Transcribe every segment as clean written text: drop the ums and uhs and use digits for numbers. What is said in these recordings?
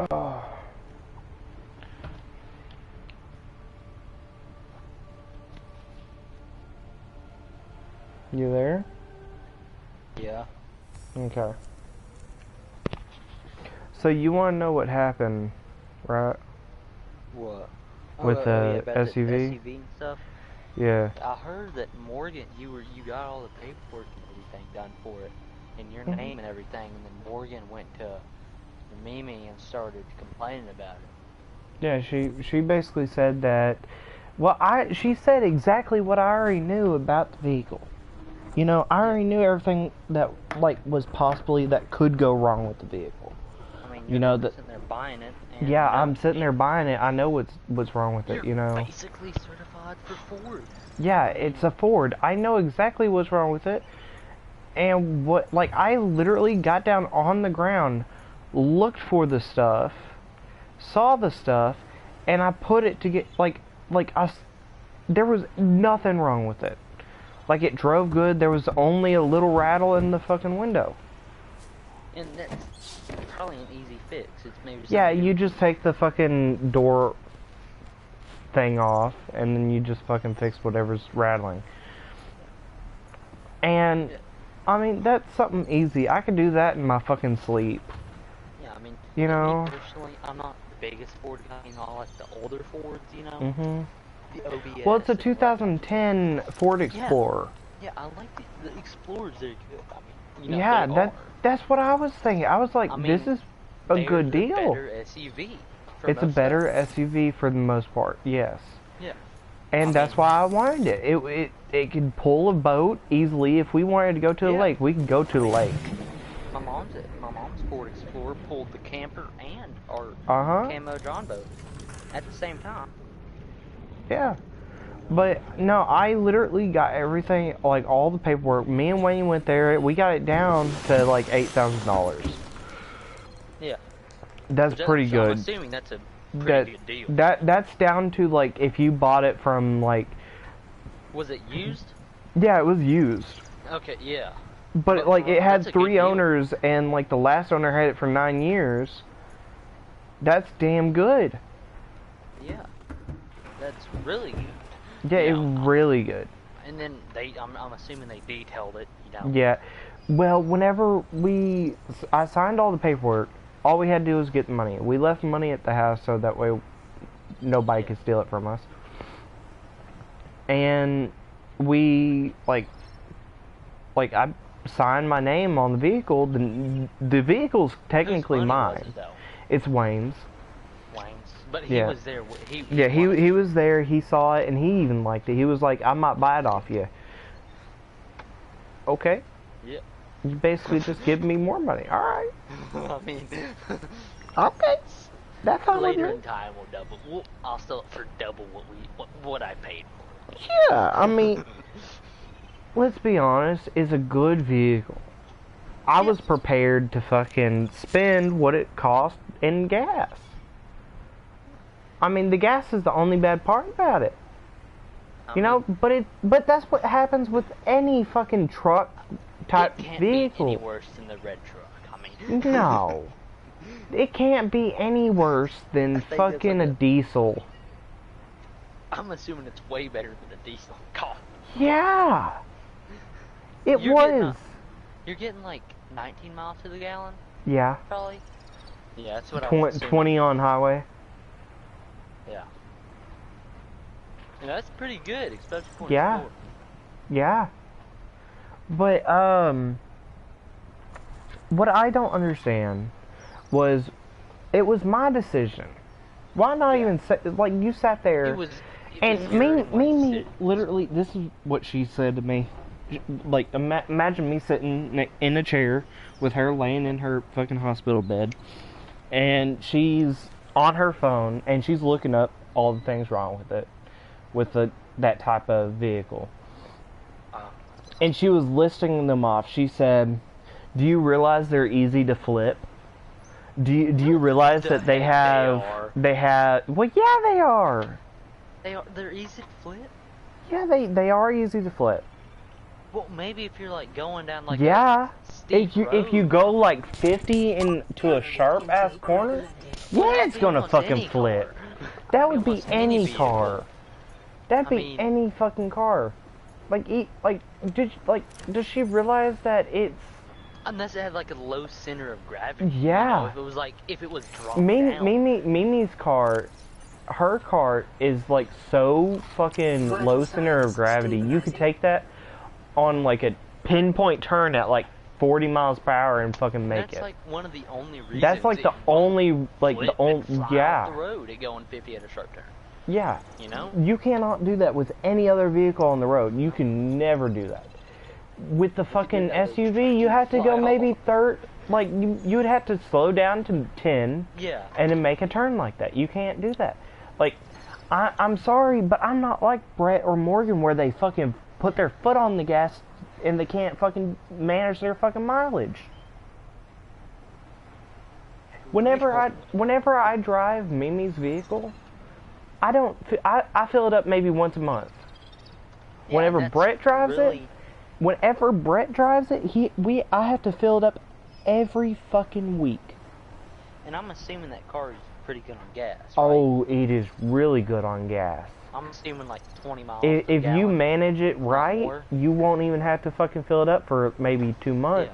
Oh. You there? Yeah. Okay. So you want to know what happened, right? What? With yeah, the about SUV? the SUV and stuff. Yeah. I heard that Morgan, you got all the paperwork and everything done for it, and your name and everything, and then Morgan went to Mimi and started complaining about it. Yeah, she basically said that. Well, she said exactly what I already knew about the vehicle. You know, I already knew everything that was possibly that could go wrong with the vehicle. I mean, you're sitting there buying it. And, yeah, I'm sitting there buying it. I know what's wrong with it. You know. You're basically certified for Ford. Yeah, it's a Ford. I know exactly what's wrong with it. And I literally got down on the ground, looked for the stuff, saw the stuff, and I put it to get there was nothing wrong with it. Like, it drove good. There was only a little rattle in the fucking window. And that's probably an easy fix. It's maybe you just take the fucking door thing off, and then you just fucking fix whatever's rattling. And, I mean, that's something easy. I could do that in my fucking sleep. Yeah, I mean, you know? me personally, I'm not the biggest Ford guy. You know, I like the older Fords, you know? Mm-hmm. The OBS. Well, it's a 2010 Ford Explorer. Yeah, I like the Explorers. They're good. I mean, you know, yeah, that's what I was thinking. I was like, this is a good deal. It's a better SUV. It's a better SUV for the most part, yes. Yeah. And that's why I wanted it. It could pull a boat easily. If we wanted to go to the lake, we could go to the lake. My mom's Ford Explorer pulled the camper and our camo John boat at the same time. Yeah. But, no, I literally got everything, all the paperwork. Me and Wayne went there. We got it down to, $8,000. Yeah. That's pretty good. I'm assuming that's a pretty good deal. That's down to, if you bought it from, Was it used? Yeah, it was used. Okay, yeah. But it had 3 owners, and, the last owner had it for 9 years. That's damn good. Yeah. That's really good. Yeah, it's really good. And then I'm assuming they detailed it, you know. Yeah. Well, whenever I signed all the paperwork, all we had to do was get the money. We left money at the house so that way nobody could steal it from us. And we, I signed my name on the vehicle. The vehicle's technically mine. It's Wayne's. But he was there. He was there. He saw it, and he even liked it. He was like, I might buy it off you. Okay. Yeah. You basically just give me more money. All right. I mean. Okay. That's how later in time we'll double. I'll sell it for double what I paid for. Yeah, I mean, let's be honest. It's a good vehicle. I was prepared to fucking spend what it cost in gas. I mean, the gas is the only bad part about it. You know, but that's what happens with any fucking truck type vehicle. It can't be any worse than the red truck. I mean, no, it can't be any worse than fucking a diesel. I'm assuming it's way better than a diesel car. Yeah, it was. You're getting 19 miles to the gallon. Yeah. Probably. Yeah, that's what I was assuming. 20 on highway. Yeah. That's pretty good, especially for Yeah. Yeah. But, what I don't understand was, it was my decision. Why not even say, you sat there, me, literally, this is what she said to me. Imagine me sitting in a chair with her laying in her fucking hospital bed, and she's on her phone, and she's looking up all the things wrong with it, with that type of vehicle. And she was listing them off. She said, do you realize they're easy to flip? Do you realize that they have, well, yeah, they are. They're easy to flip? Yeah, they are easy to flip. Well, maybe if you're going down yeah. a steep road. If you go 50 into a sharp ass corner, Yeah, it's gonna fucking flip. That would be any car. That'd be any fucking car. Like, does she realize that it's... Unless it had like a low center of gravity. Yeah. You know, if it was dropped down. Mimi's car, her car is like so fucking low center of gravity. You could take that on like a pinpoint turn at like 40 miles per hour and fucking make it. That's like one of the only reasons. That's like the only, like the only, yeah. Off the road at going 50 at a sharp turn. Yeah. You know? You cannot do that with any other vehicle on the road. You can never do that. With the fucking SUV, you have to go maybe like, you would have to slow down to 10. Yeah. And then make a turn like that. You can't do that. Like, I'm sorry, but I'm not like Brett or Morgan where they fucking put their foot on the gas and they can't fucking manage their fucking mileage. Whenever I drive Mimi's vehicle, I fill it up maybe once a month. Yeah, whenever Brett drives it, I have to fill it up every fucking week. And I'm assuming that car is pretty good on gas, right? Oh, it is really good on gas. I'm assuming like 20 miles If you manage it right, you won't even have to fucking fill it up for maybe 2 months.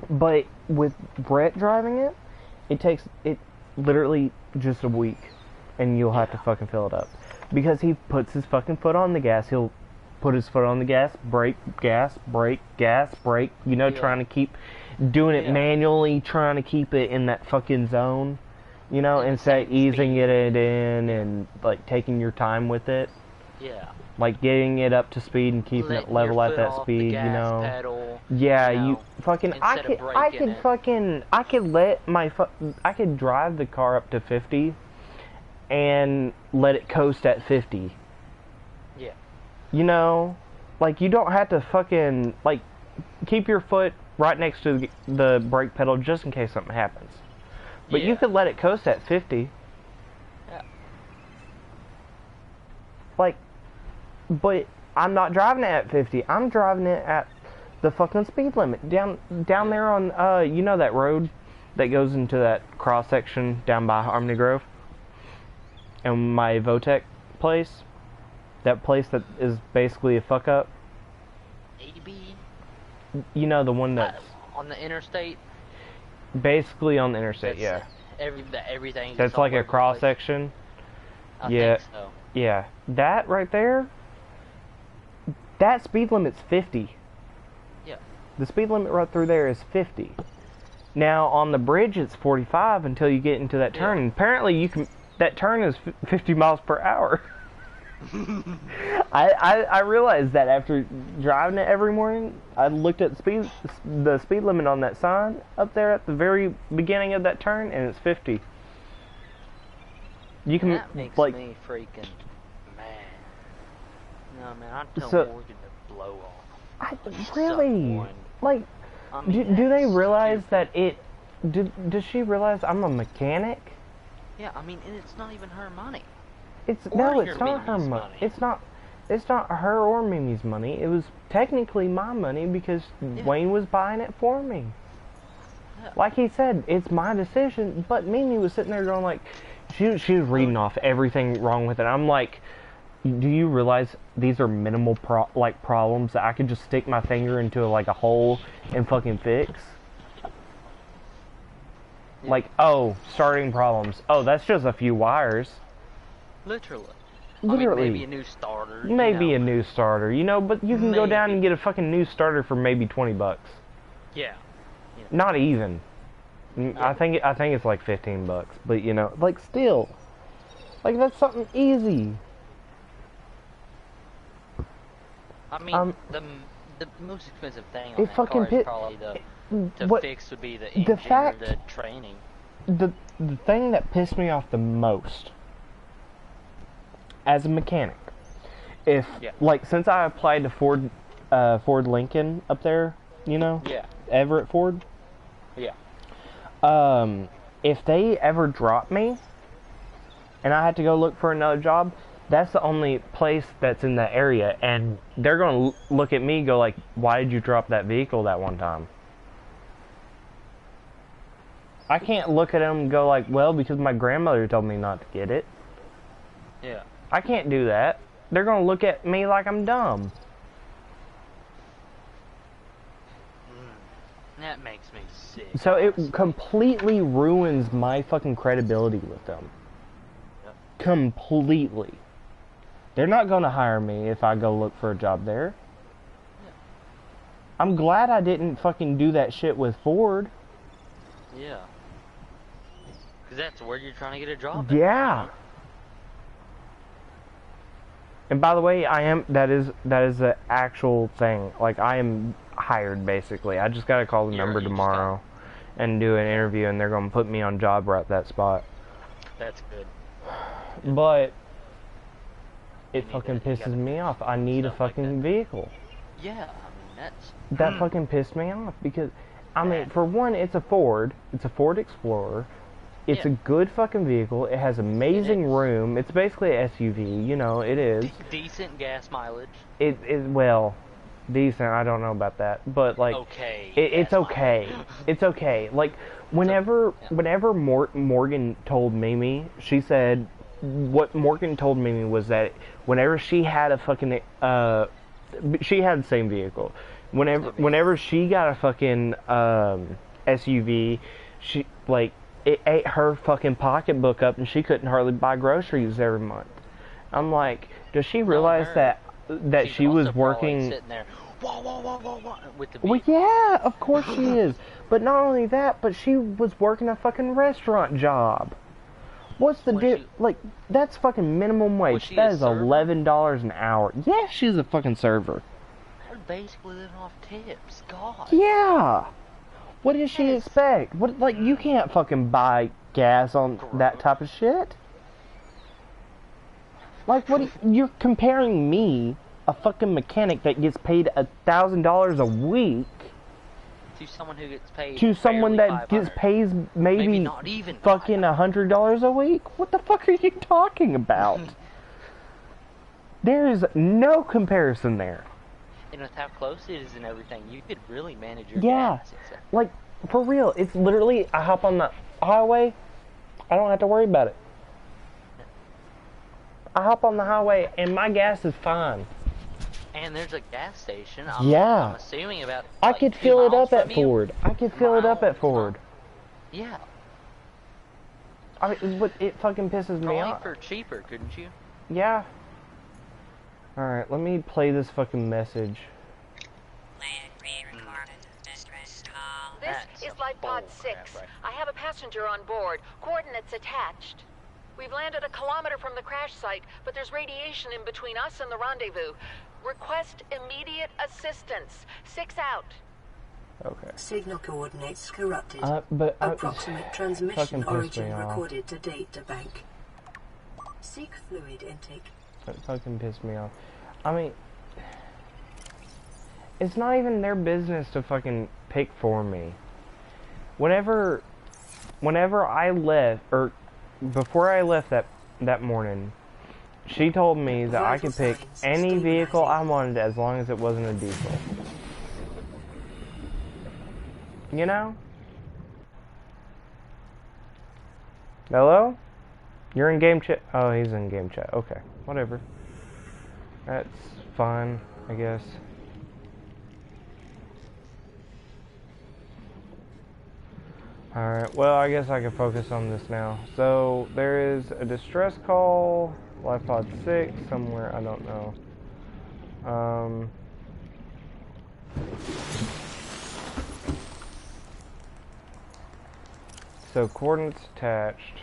Yeah. But with Brett driving it, it takes literally just a week, and you'll have to fucking fill it up. Because he puts his fucking foot on the gas, he'll put his foot on the gas, brake, gas, brake, gas, brake, you know, trying to keep doing it manually, trying to keep it in that fucking zone. You know, instead of easing it in and, like, taking your time with it. Yeah. Like, getting it up to speed and keeping it level at that speed, you know. Pedal, yeah, you fucking... I could drive the car up to 50 and let it coast at 50. Yeah. You know? Like, you don't have to fucking, like, keep your foot right next to the brake pedal just in case something happens. But you could let it coast at 50. Yeah. Like, but I'm not driving it at 50. I'm driving it at the fucking speed limit. Down there on, you know that road that goes into that cross section down by Harmony Grove? And my Votech place? That place that is basically a fuck up? AB? You know, the one that's... on the interstate? Basically on the interstate, yeah. Everything. That's like a cross section. I think so. Yeah. That right there, that speed limit's 50. Yeah. The speed limit right through there is 50. Now on the bridge it's 45 until you get into that turn. And apparently that turn is 50 miles per hour. I realized that after driving it every morning. I looked at the speed limit on that sign up there at the very beginning of that turn, and it's 50. You can that makes me freaking mad. No man, I'm telling Morgan to blow off. Really? Like, I mean, do they realize that it? Does she realize I'm a mechanic? Yeah, I mean, and it's not even her money. It's not her money. It's not her or Mimi's money. It was technically my money because Wayne was buying it for me. Yeah. Like he said, it's my decision. But Mimi was sitting there going like, she was reading off everything wrong with it. I'm like, do you realize these are minimal problems that I could just stick my finger into like a hole and fucking fix? Yeah. Like, oh, starting problems. Oh, that's just a few wires. Literally. I mean, maybe a new starter. Maybe a new starter, you know, but you can go down and get a fucking new starter for maybe $20. Yeah. Not even. Yeah. I think it's like $15, but you know, like still, like that's something easy. I mean, the most expensive thing on that car is probably fix would be the engine or the training. The thing that pissed me off the most as a mechanic, like since I applied to Ford Lincoln up there, you know, Everett Ford, if they ever drop me and I had to go look for another job, that's the only place that's in that area, and they're gonna look at me and go like, why did you drop that vehicle that one time? I can't look at them and go like, well, because my grandmother told me not to get it. Yeah. I can't do that. They're gonna look at me like I'm dumb. That makes me sick. So honestly. it completely ruins my fucking credibility with them. Yep. Completely. They're not gonna hire me if I go look for a job there. Yeah. I'm glad I didn't fucking do that shit with Ford. Yeah. Because that's where you're trying to get a job. Yeah. And by the way, that is the actual thing. Like, I am hired, basically. I just gotta call the number tomorrow and do an interview, and they're gonna put me on job right at that spot. That's good. But it fucking pisses me off. I need a fucking vehicle. Yeah, I mean, that fucking pissed me off because, I mean, for one, it's a Ford. It's a Ford Explorer. It's a good fucking vehicle. It has amazing room. It's basically an SUV, you know, it is. Decent gas mileage. It is, well, decent, I don't know about that. But, like, okay. It's okay. It's okay. Like, whenever Morgan told Mimi, she said, what Morgan told Mimi was that whenever she had a fucking, she had the same vehicle. Whenever she got a fucking, SUV, she, like, it ate her fucking pocketbook up and she couldn't hardly buy groceries every month. I'm like, does she realize that she was working... Sitting there, wah, with the beat. Well, yeah, of course she is. But not only that, but she was working a fucking restaurant job. What's the like, that's fucking minimum wage. That is $11 an hour. Yeah, she's a fucking server. They're basically living off tips. God. Yeah. What does she expect? What, like, you can't fucking buy gas on that type of shit. Like, what? You're comparing me, a fucking mechanic that gets paid $1,000 a week, to someone who gets paid to someone that gets paid maybe not even fucking $100 a week? What the fuck are you talking about? There is no comparison there. And with how close it is and everything, you could really manage your gas. Like, for real, it's literally, I hop on the highway, I don't have to worry about it. I hop on the highway, and my gas is fine. And there's a gas station, I'm assuming about, I could fill it up at Ford. I could fill it up at Ford. Yeah. I mean, but it fucking pisses me off. For cheaper, couldn't you? Yeah. Alright, let me play this fucking message. This is Life Pod 6. I have a passenger on board. Coordinates attached. We've landed a kilometer from the crash site, but there's radiation in between us and the rendezvous. Request immediate assistance. 6 out. Okay. Signal coordinates corrupted. Approximate transmission origin recorded to data bank. Seek fluid intake. That fucking pissed me off. I mean, it's not even their business to fucking pick for me. Whenever I left, or before I left that morning, she told me that I could pick any vehicle I wanted as long as it wasn't a diesel. You know? Hello? You're in game chat? Oh, he's in game chat. Okay, whatever. That's fine, I guess. Alright, well, I guess I can focus on this now. So, there is a distress call, Life Pod 6, somewhere, I don't know. So, coordinates attached.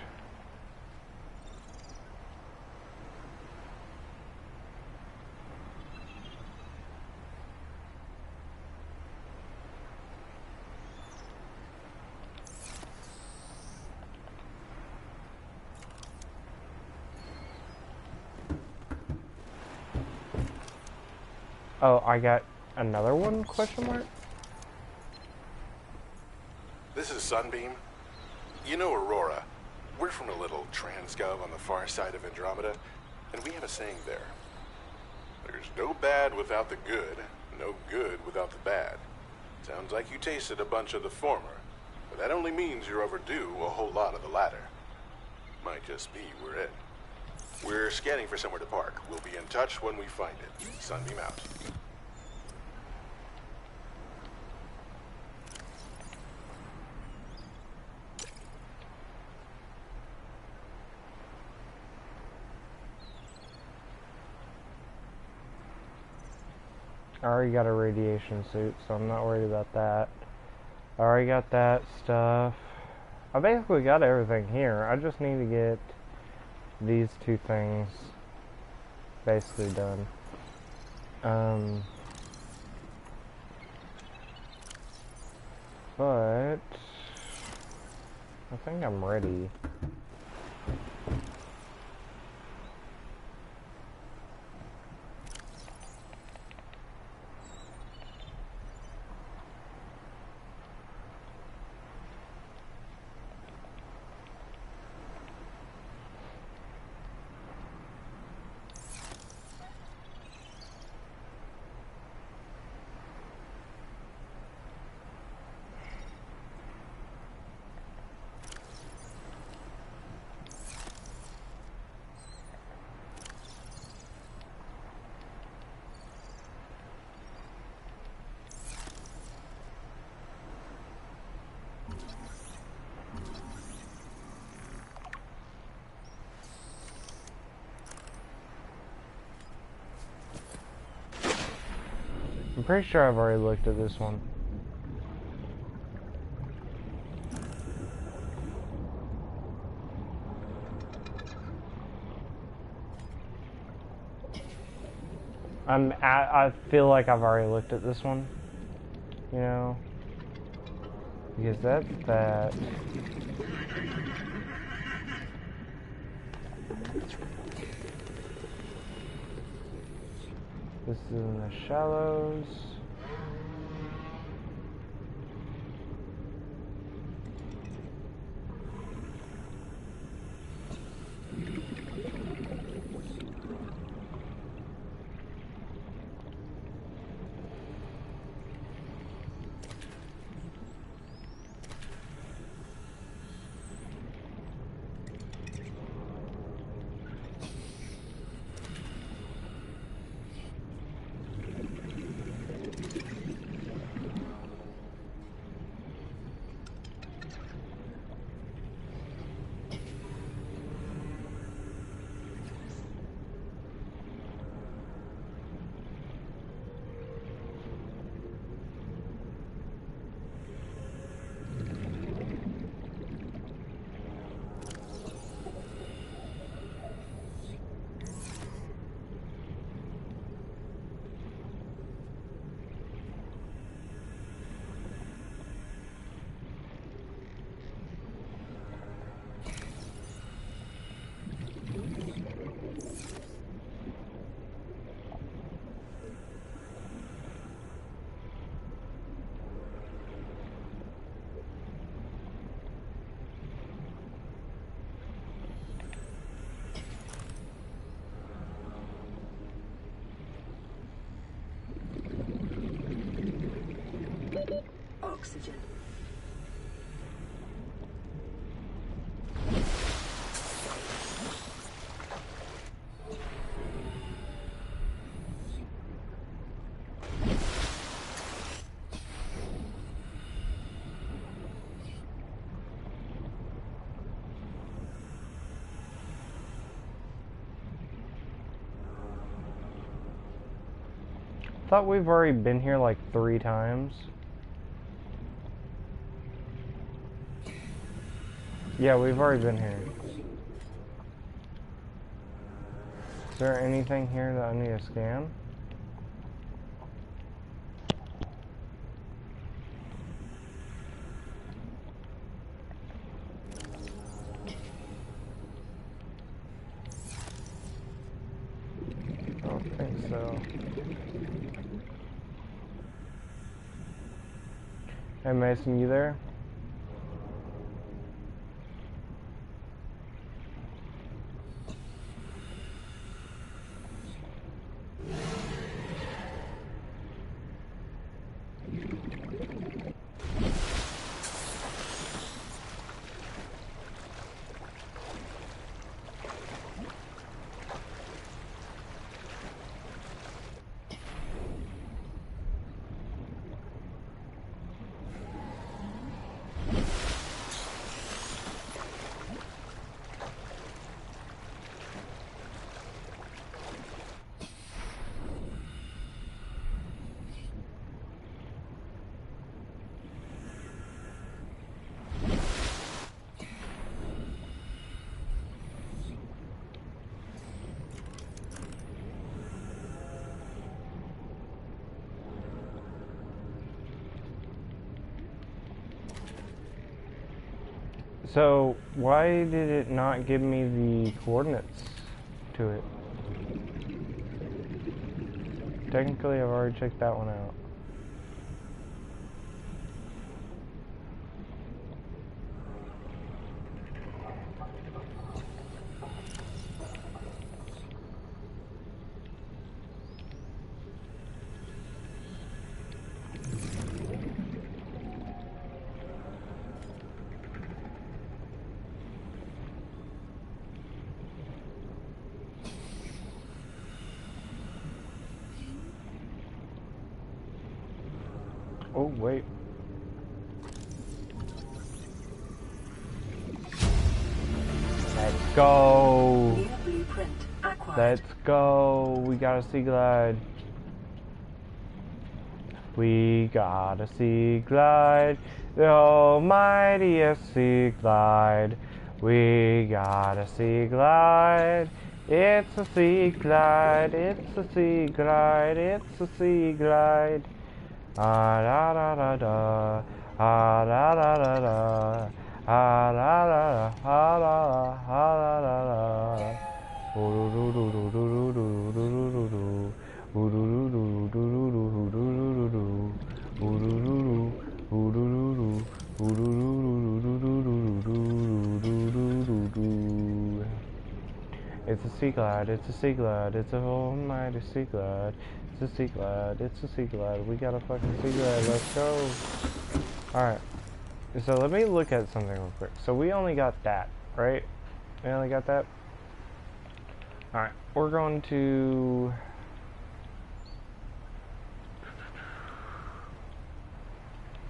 Oh, I got another one, question mark? This is Sunbeam. You know Aurora. We're from a little transgov on the far side of Andromeda, and we have a saying there. There's no bad without the good, no good without the bad. Sounds like you tasted a bunch of the former, But that only means you're overdue a whole lot of the latter. Might just be we're in. We're scanning for somewhere to park. We'll be in touch when we find it. Sunbeam out. I already got a radiation suit, so I'm not worried about that. I already got that stuff. I basically got everything here. I just need to get these two things basically done. But I think I'm ready. I'm pretty sure I've already looked at this one. I feel like I've already looked at this one, you know, because that's that. This is in the shallows. Oxygen. Thought we've already been here like 3 times. Yeah, we've already been here. Is there anything here that I need to scan? I don't think so. Hey Mason, you there? So, why did it not give me the coordinates to it? Technically, I've already checked that one out. Oh, wait. Let's go. Let's go. We got a sea glide. We got a sea glide. The almightiest sea glide. We got a sea glide. It's a sea glide. It's a sea glide. It's a sea glide. Ah da da da da, ah da da da da, ah da da da, ah da da da da. Do do do do do do do do do do do do do do. It's a sea glide, it's a sea glide, it's a almighty sea glide. It's a sea glide, it's a sea glide. We got a fucking sea glide, let's go. Alright. So let me look at something real quick. So we only got that, right? We only got that? Alright, we're going to...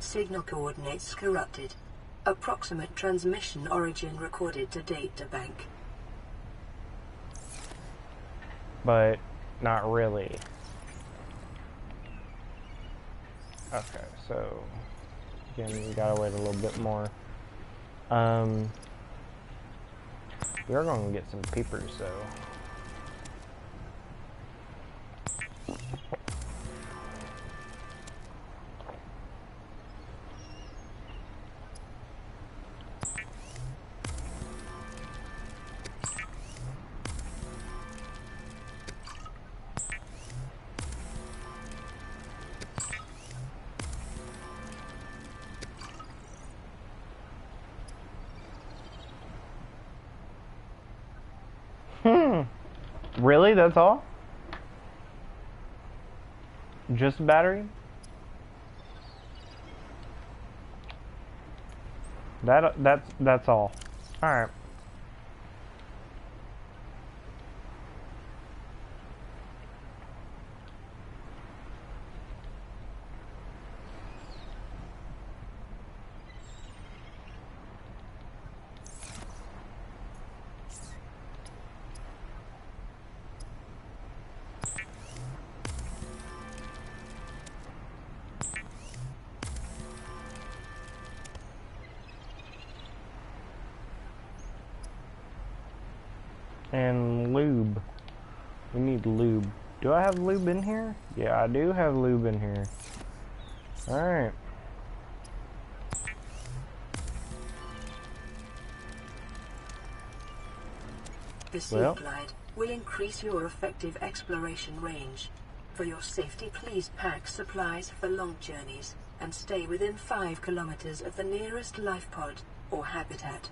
Signal coordinates corrupted. Approximate transmission origin recorded to data bank. But not really. Okay, so again, we gotta wait a little bit more. We are going to get some papers, so. Really? That's all? Just a battery? That's all. All right. And lube. We need lube. Do I have lube in here? Yeah, I do have lube in here. Alright. The Sea Glide will increase your effective exploration range. For your safety, please pack supplies for long journeys and stay within 5 kilometers of the nearest life pod or habitat.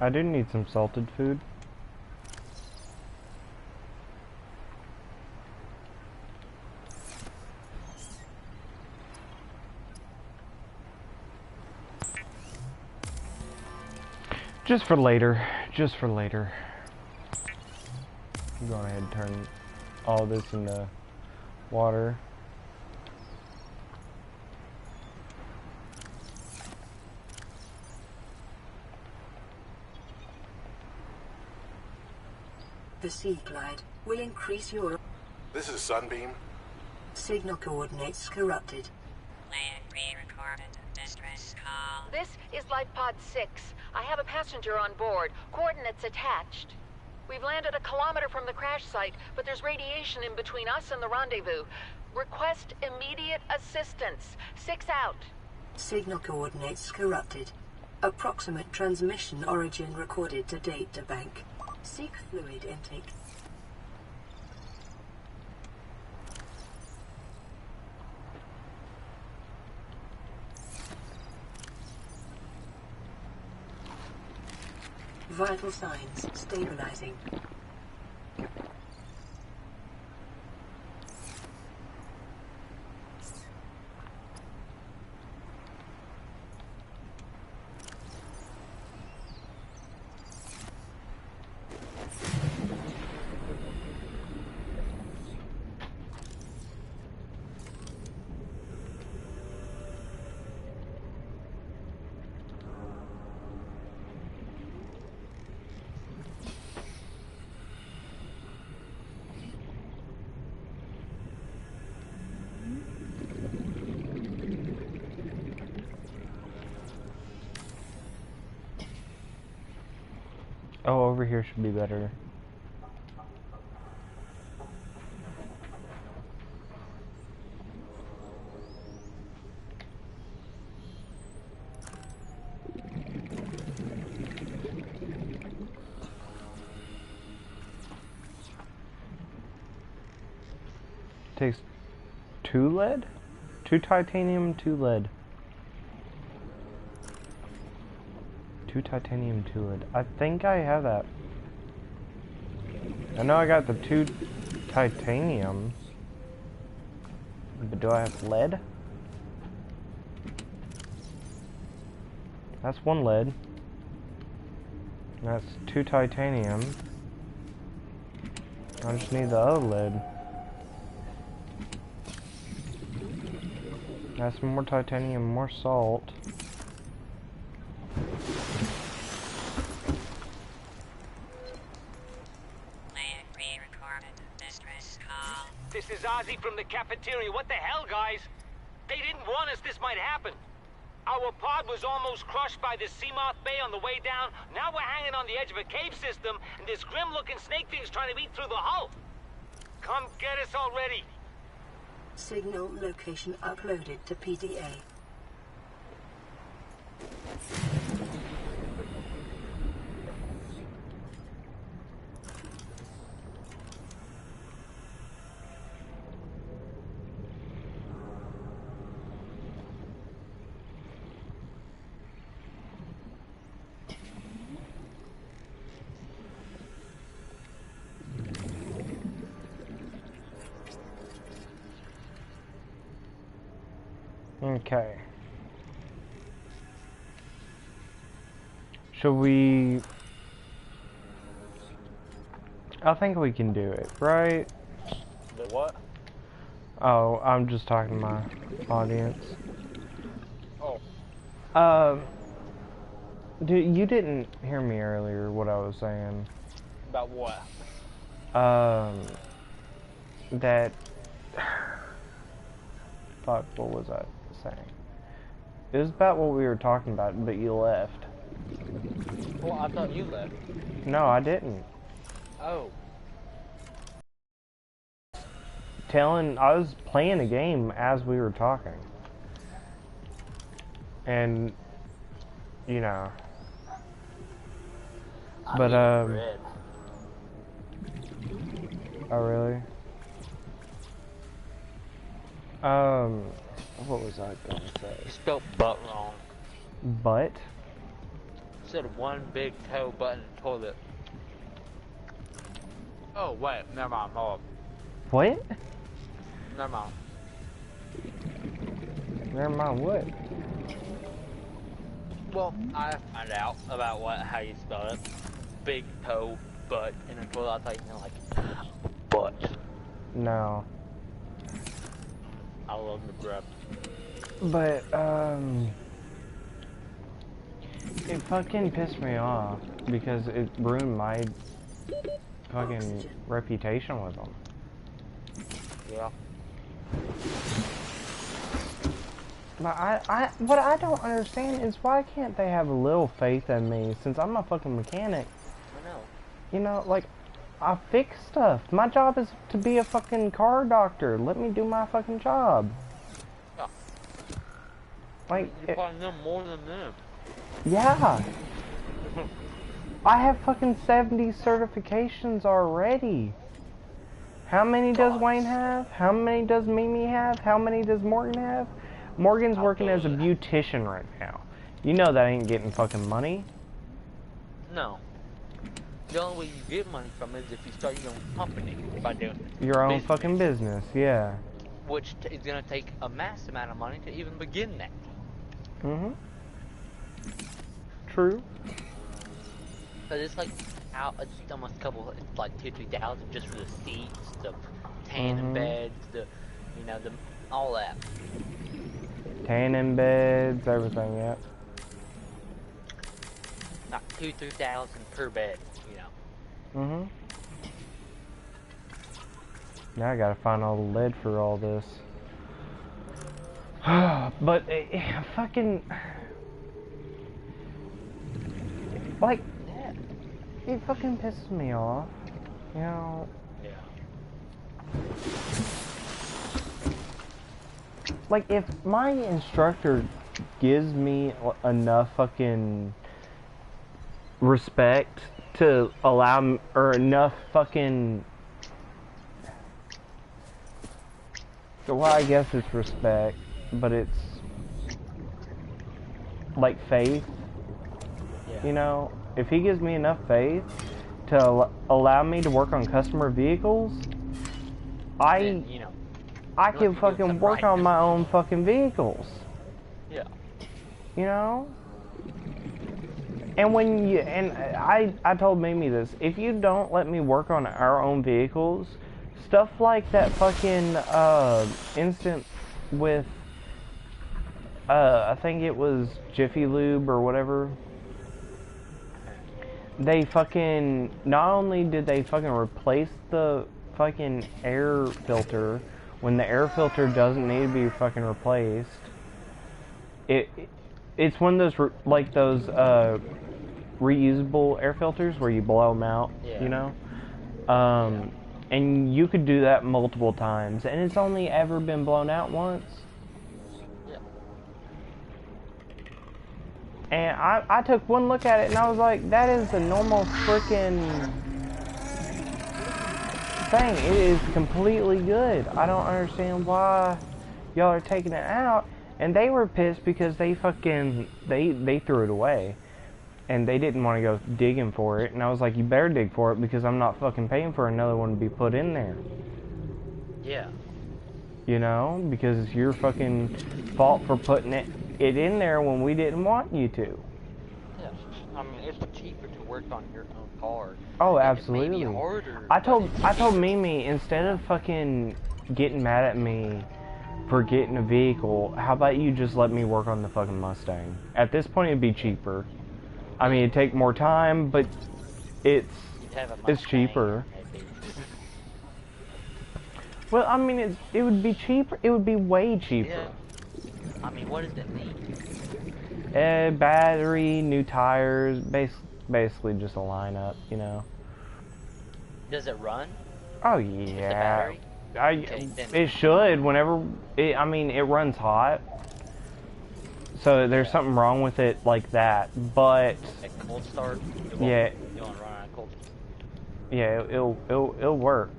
I do need some salted food. Just for later. Just for later. I'm going ahead and turn all this into water. The Sea Glide will increase your... This is Sunbeam. Signal coordinates corrupted. This is Life Pod 6. I have a passenger on board. Coordinates attached. We've landed a kilometer from the crash site, but there's radiation in between us and the rendezvous. Request immediate assistance. 6 out. Signal coordinates corrupted. Approximate transmission origin recorded to data bank. Seek fluid intake. Vital signs stabilizing. Oh, over here should be better. Takes 2 lead? 2 titanium, 2 lead. 2 titanium, 2 lead. I think I have that. I know I got the 2 titanium. But do I have lead? That's 1 lead. That's 2 titanium. I just need the other lead. That's more titanium, more salt. This is Ozzy from the cafeteria. What the hell, guys? They didn't warn us this might happen. Our pod was almost crushed by the Seamoth Bay on the way down. Now we're hanging on the edge of a cave system, and this grim-looking snake thing's trying to eat through the hull. Come get us already. Signal location uploaded to PDA. Okay. Should we... I think we can do it, right? The what? Oh, I'm just talking to my audience. Oh. Dude, you didn't hear me earlier, what I was saying. About what? That... Fuck, what was I saying? It was about what we were talking about, but you left. Well, I thought you left. No, I didn't. Oh. I was playing a game as we were talking. And, you know. But, Red. Oh, really? What was I gonna say? You spelled butt wrong. Butt? You said one big toe butt in the toilet. Oh, wait, never mind, hold up. What? Never mind. Never mind what? Well, I found out about how you spell it. Big toe, butt in a toilet. I thought you meant like butt. No. I love the breath. But, it fucking pissed me off because it ruined my fucking reputation with them. Yeah. But what I don't understand is why can't they have a little faith in me since I'm a fucking mechanic? I know. You know, like, I fix stuff. My job is to be a fucking car doctor. Let me do my fucking job. Yeah. Like, you probably know more than them. Yeah. I have fucking 70 certifications already. How many does Wayne have? How many does Mimi have? How many does Morgan have? Morgan's working as a beautician right now. You know that ain't getting fucking money. No. The only way you get money from it is if you start your own company by doing your own fucking business, yeah. Which is gonna take a mass amount of money to even begin that. Mm-hmm. True. But it's like it's almost a couple, it's like 2,000-3,000 just for the seats, the tanning beds, the all that. Tanning beds, everything, yep. Not 2,000-3,000 per bed, you know. Mm-hmm. Now I gotta find all the lead for all this. But fucking like it fucking pisses me off, you know. Yeah. Like if my instructor gives me enough fucking respect to allow me, or enough fucking, well, I guess it's respect, but it's like faith. Yeah. You know, if he gives me enough faith to allow me to work on customer vehicles, Then, you know, I can fucking work on my own fucking vehicles. Yeah. You know? And when you, and I told Mimi this, if you don't let me work on our own vehicles, stuff like that fucking instant with I think it was Jiffy Lube or whatever, they fucking, not only did they fucking replace the fucking air filter when the air filter doesn't need to be fucking replaced, it's one of those like those reusable air filters where you blow them out, you know, and you could do that multiple times, and it's only ever been blown out once. And I took one look at it and I was like, that is a normal freaking thing. It is completely good. I don't understand why y'all are taking it out. And they were pissed because they fucking, they threw it away. And they didn't want to go digging for it. And I was like, you better dig for it because I'm not fucking paying for another one to be put in there. Yeah. You know, because it's your fucking fault for putting it in there when we didn't want you to. Yeah, I mean, it's cheaper to work on your own car. Oh, absolutely. It may be harder, I told Mimi, instead of fucking getting mad at me for getting a vehicle, how about you just let me work on the fucking Mustang? At this point, it'd be cheaper. I mean, it'd take more time, but it's cheaper. Well, I mean, it would be cheaper. It would be way cheaper. Yeah. I mean, what does it need? Battery, new tires, basically just a lineup, you know. Does it run? Oh yeah. Okay, it should. Whenever I mean, it runs hot. So there's something wrong with it like that, but a cold start. Yeah. You want to run on a cold. Yeah, it'll work.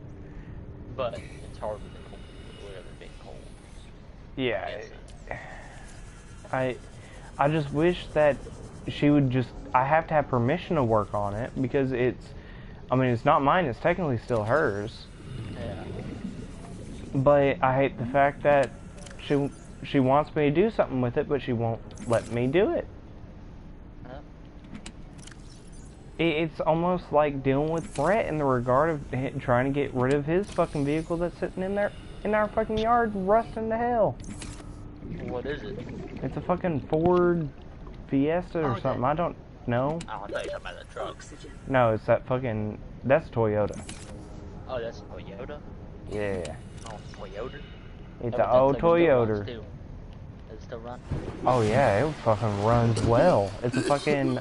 But it's hard with the cold, with it being cold. Yeah. I just wish that she would just, I have to have permission to work on it because it's, I mean, it's not mine, it's technically still hers. Yeah. But I hate the fact that she wants me to do something with it, but she won't let me do it. Huh? It's almost like dealing with Brett in the regard of trying to get rid of his fucking vehicle that's sitting in our fucking yard rusting to hell. What is it? It's a fucking Ford Fiesta or something. I don't know. Oh, I thought you were talking about that truck. No, it's that fucking, that's Toyota. Oh, that's a Toyota? Yeah. Oh, Toyota? It's an old Toyota. Is still run? Oh yeah, it fucking runs well. It's a fucking,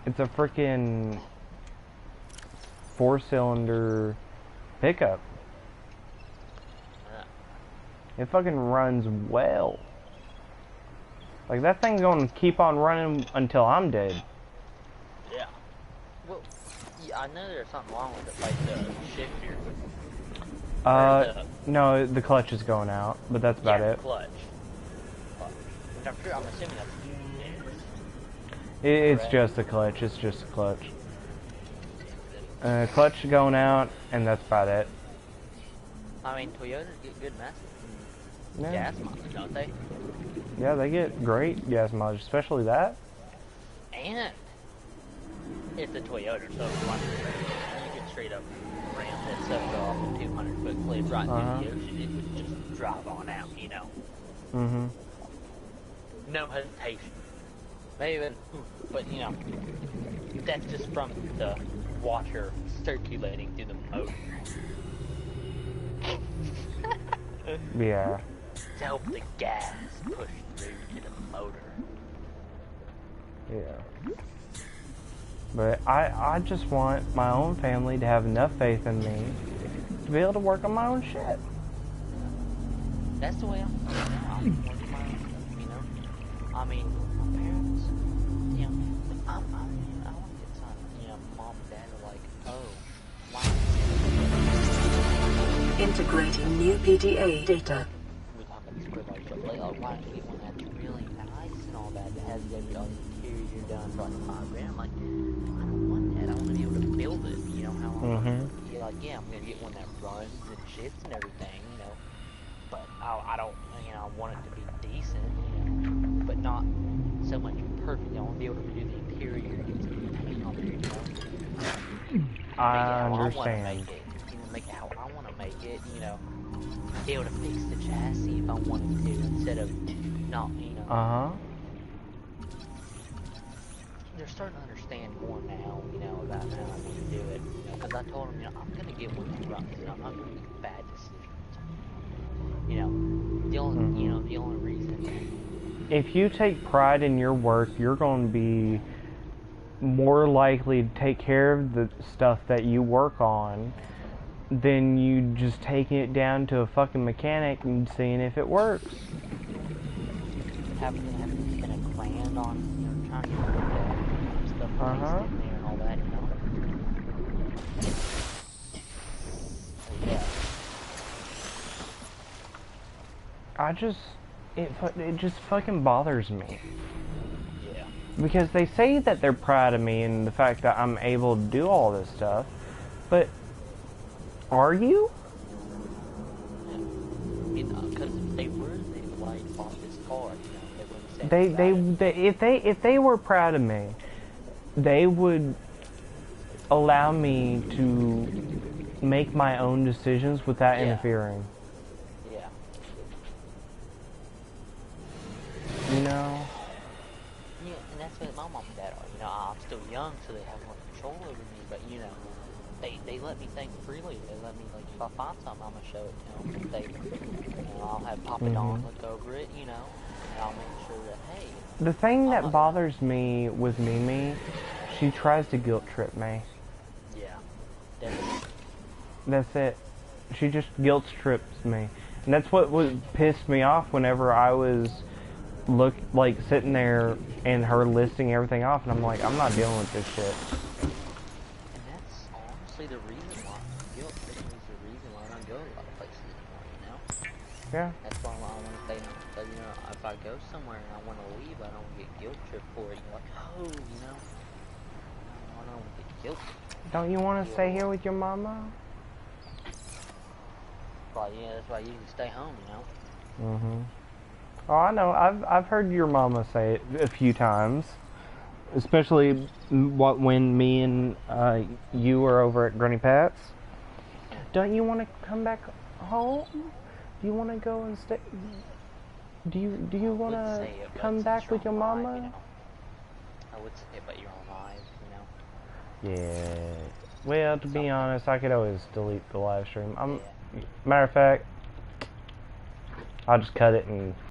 it's a freaking 4-cylinder pickup. Yeah. It fucking runs well. Like, that thing's gonna keep on running until I'm dead. Yeah. Well, yeah, I know there's something wrong with it, like the shifter. No, the clutch is going out, but that's about it. Clutch. I'm assuming that's It's just the clutch. It's just the clutch. Clutch going out, and that's about it. I mean, Toyotas get good Yeah. gas mileage, don't they? Yeah, they get great gas mileage, especially that. And it's a Toyota, so you can straight up ram that sucker off a 200-foot cliff right through the ocean. It would just drive on out, you know. Mm-hmm. No hesitation. Maybe, but you know, that's just from the water circulating through the motor. Yeah. To help the gas push through to the motor. Yeah. But I just want my own family to have enough faith in me to be able to work on my own shit. That's the way I'm working my own stuff, you know? I mean, my parents, you know, I want to get something, you know, mom and dad are like, oh, why? Integrating new PDA data. We talk about this quick, but like, oh, why don't you get one that's really nice and all that has all the interior done for like $5 grand? I'm like, I don't want that. I want to be able to build it, you know, how I want it. You're like, yeah, I'm going to get one that runs and shits and everything, you know, but I don't, you know, I want it to be decent, you know, but not so much perfect. I want to be able to do the interior and get some paint on there, you know. I understand. I want to make it, you know, make it how I want to make it, you know, be able to fix the chassis if I wanted to instead of not, you know. They're starting to understand more now, you know, about how I want to do it, you know, because I told them, you know, I'm going to get one that runs, you know, I'm not going to make bad decisions, you know, the only reason. If you take pride in your work, you're going to be more likely to take care of the stuff that you work on than you just taking it down to a fucking mechanic and seeing if it works. Having to spend $1,000 on, you know, trying to get that stuff placed in there and all that, you know. So, yeah. It just fucking bothers me. Yeah. Because they say that they're proud of me and the fact that I'm able to do all this stuff, but are you? You know, because if they were, they would have bought this car, you know, If they were proud of me, they would allow me to make my own decisions without interfering. Yeah. You know? Yeah, and that's what my mom and dad are. You know, I'm still young, so they have more control over me, but, you know, they let me think freely. They let me, like, if I find something, I'm going to show it to them. You know, I'll have Papa Don look over it, you know, and I'll make sure that, hey. The thing that bothers me with Mimi, she tries to guilt trip me. Yeah, definitely. That's it. She just guilt trips me. And that's what pissed me off whenever I was sitting there and her listing everything off, and I'm like, I'm not dealing with this shit. And that's honestly the reason why guilt tripping is the reason why I don't go a lot of places anymore, you know? Yeah. That's why I want to stay home. So, you know, if I go somewhere and I want to leave, I don't get guilt tripped for it. You're like, oh, you know, I don't want to get guilt tripped. Don't you want to stay here with your mama? Well, yeah, that's why I usually stay home, you know? Mm-hmm. Oh, I know. I've heard your mama say it a few times, especially when me and you were over at Granny Pat's. Don't you want to come back home? Do you want to go and stay? Do you want to come back with your mama? You know? I would say it, but you're alive, you know? Yeah. Well, to be honest, I could always delete the live stream. Matter of fact, I'll just cut it and